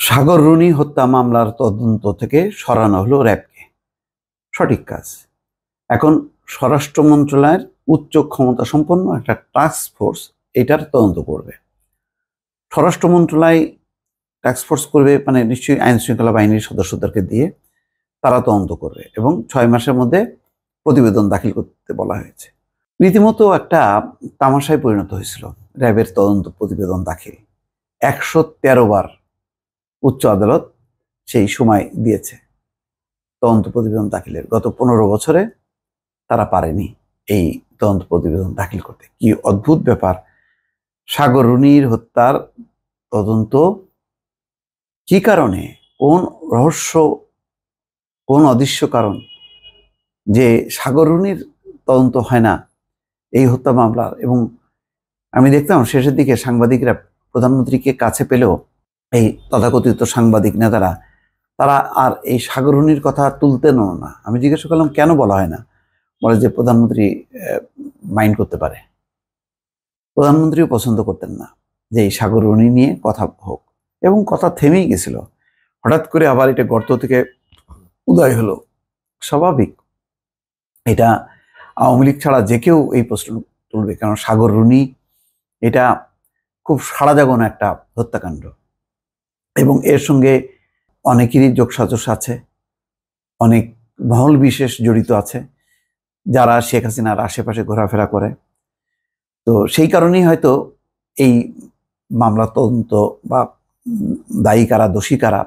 সাগর Rooney হত্যা মামলার তদন্ত থেকে সরানো হলো র্যাবকে। সঠিক কাজ। এখন স্বরাষ্ট্র মন্ত্রণালয়ের উচ্চ ক্ষমতা সম্পন্ন একটা টাস্ক ফোর্স এটার তদন্ত করবে। স্বরাষ্ট্র মন্ত্রণালয় টাস্ক ফোর্স করবে, মানে নিশ্চয়ই আইন শৃঙ্খলা বাহিনীর সদস্যদেরকে দিয়ে তারা তদন্ত করবে এবং ৬ মাসের মধ্যে প্রতিবেদন দাখিল করতে বলা হয়েছে। রীতিমতো একটা তামাশায় পরিণত হয়েছিল র্যাবের তদন্ত প্রতিবেদন দাখিল। ১১৩ বার উচ্চ আদালত সেই সময় দিয়েছে তদন্ত প্রতিবেদন দাখিলের। গত ১৫ বছরে তারা পারেনি এই তদন্ত প্রতিবেদন দাখিল করতে। কি অদ্ভুত ব্যাপার! সাগর রুনির হত্যার তদন্ত কি কারণে, কোন রহস্য, কোন অদৃশ্য কারণ যে সাগর রুনির তদন্ত হয় না এই হত্যা মামলার। এবং আমি দেখতাম শেষের দিকে সাংবাদিকরা প্রধানমন্ত্রীকে কাছে পেলেও এই তথাকথিত সাংবাদিক নেতারা তারা আর এই সাগর রুনির কথা তুলতেনও না। আমি জিজ্ঞাসা করলাম কেন বলা হয় না? বলে যে প্রধানমন্ত্রী মাইন্ড করতে পারে। প্রধানমন্ত্রীও পছন্দ করতেন না যে এই সাগর রুনি নিয়ে কথা হোক, এবং কথা থেমেই গেছিল। হঠাৎ করে আবার এটা গর্ত থেকে উদয় হলো, স্বাভাবিক। এটা আওয়ামী লীগ ছাড়া যে কেউ এই প্রশ্ন তুলবে, কারণ সাগর রুনি এটা খুব সাড়া জাগানো একটা হত্যাকাণ্ড এবং এর সঙ্গে অনেকেরই যোগসাজশ আছে, অনেক মহল বিশেষ জড়িত আছে যারা শেখ হাসিনার আশেপাশে ঘোরাফেরা করে। তো সেই কারণেই হয়তো এই মামলা তদন্ত বা দায়ী কারা দোষী কারা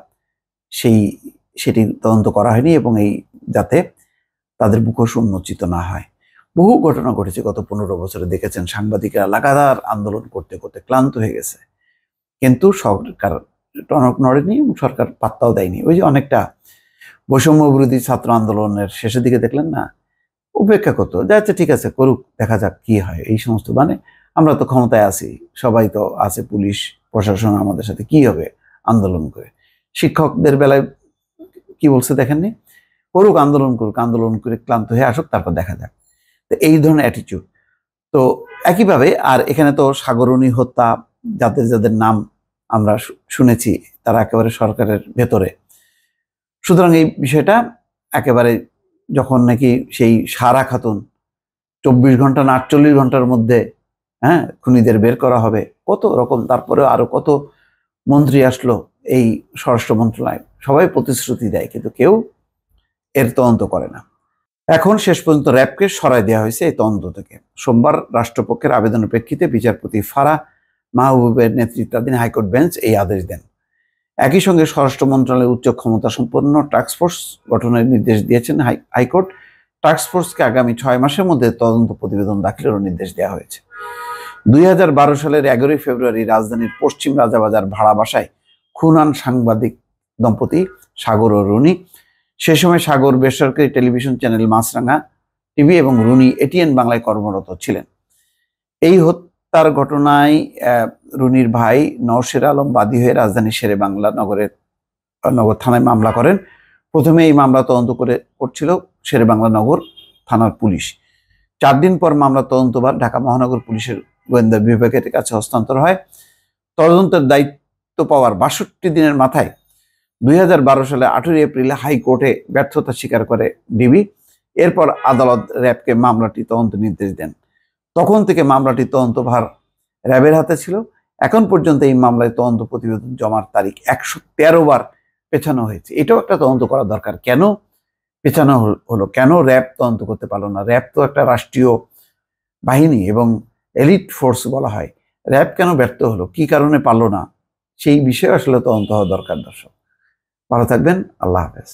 সেটি তদন্ত করা হয়নি, এবং এই যাতে তাদের মুখোশ উন্মোচিত না হয়। বহু ঘটনা ঘটেছে গত ১৫ বছরে, দেখেছেন সাংবাদিকরা লাগাতার আন্দোলন করতে করতে ক্লান্ত হয়ে গেছে, কিন্তু সরকার টনক নড়েনি এবং সরকার পাত্তাও দেয়নি। ওই যে অনেকটা বৈষম্য বিরোধী ছাত্র আন্দোলনের শেষের দিকে দেখলেন না, উপেক্ষা করতো, যাচ্ছে ঠিক আছে করুক, দেখা যাক কি হয়। এই সমস্ত মানে আমরা তো ক্ষমতায় আছি, সবাই তো আছে, পুলিশ প্রশাসন আমাদের সাথে, কি হবে আন্দোলন করে। শিক্ষকদের বেলায় কি বলছে দেখেননি? করুক, আন্দোলন করুক, আন্দোলন করে ক্লান্ত হয়ে আসুক, তারপর দেখা যাক। তো এই ধরনের অ্যাটিটিউড। তো একইভাবে আর এখানে তো সাগর রুনি হত্যা, যাদের যাদের নাম আমরা শুনেছি তারা একেবারে সরকারের ভেতরে। সুতরাং এই বিষয়টা একেবারে যখন নাকি সেই সারা খাতুন ২৪ ঘন্টা না ৪৮ ঘন্টার মধ্যে খুনিদের বের করা হবে, কত রকম, তারপরে আরো কত মন্ত্রী আসলো এই স্বরাষ্ট্র মন্ত্রণালয়, সবাই প্রতিশ্রুতি দেয় কিন্তু কেউ এর তদন্ত করে না। এখন শেষ পর্যন্ত র্যাবকে সরাই দেওয়া হয়েছে এই তদন্ত থেকে। সোমবার রাষ্ট্রপক্ষের আবেদনের প্রেক্ষিতে বিচারপতি ফারাহ মাহবুবের নেতৃত্বাধীন হাইকোর্ট বেঞ্চ এই আদেশ দেন। একই সঙ্গে স্বরাষ্ট্র মন্ত্রণালয়ের উচ্চ ক্ষমতা সম্পন্ন টাস্কফোর্স গঠনের নির্দেশ দিয়েছেন হাইকোর্ট। টাস্কফোর্সকে আগামী ৬ মাসের মধ্যে তদন্ত প্রতিবেদন দাখিলেরও নির্দেশ দেওয়া হয়েছে। ২০১২ সালের ১১ ফেব্রুয়ারি রাজধানীর পশ্চিম রাজাবাজার ভাড়া বাসায় খুন হন সাংবাদিক দম্পতি সাগর ও রুনি। সে সময় সাগর বেসরকারি টেলিভিশন চ্যানেল মাছরাঙা টিভি এবং রুনি এটিএন বাংলায় কর্মরত ছিলেন। এই হত্যার ঘটনায় রুনির ভাই নওশের আলম বাদী হয়ে রাজধানীর শেরে বাংলা নগর থানায় মামলা করেন। প্রথমে এই মামলা তদন্ত করছিল শেরে বাংলা নগর থানার পুলিশ। ৪ দিন পর মামলা তদন্তভার ঢাকা মহানগর পুলিশের গোয়েন্দা বিভাগের কাছে হস্তান্তর হয়। তদন্তের দায়িত্ব পাওয়ার ৬২ দিনের মাথায় ২০১২ সালে ৮ এপ্রিল হাইকোর্টে ব্যর্থতা স্বীকার করে ডিবি। এরপর আদালত র্যাবকে মামলাটি তদন্ত নির্দেশ দেন। তখন থেকে মামলাটি তদন্তভার র্যাবের হাতে ছিল। এখন পর্যন্ত এই মামলায় তদন্ত প্রতিবেদন জমার তারিখ ১১৩ বার পেছানো হয়েছে। এটাও একটা তদন্ত করা দরকার। কেন পেছানো হলো? কেন র্যাব তদন্ত করতে পারলো না? র্যাব তো একটা রাষ্ট্রীয় বাহিনী এবং এলিট ফোর্স বলা হয়। র্যাব কেন ব্যর্থ হলো? কি কারণে পারলো না? সেই বিষয়ে আসলে তদন্ত হওয়া দরকার। দর্শক ভালো থাকবেন, আল্লাহ হাফেজ।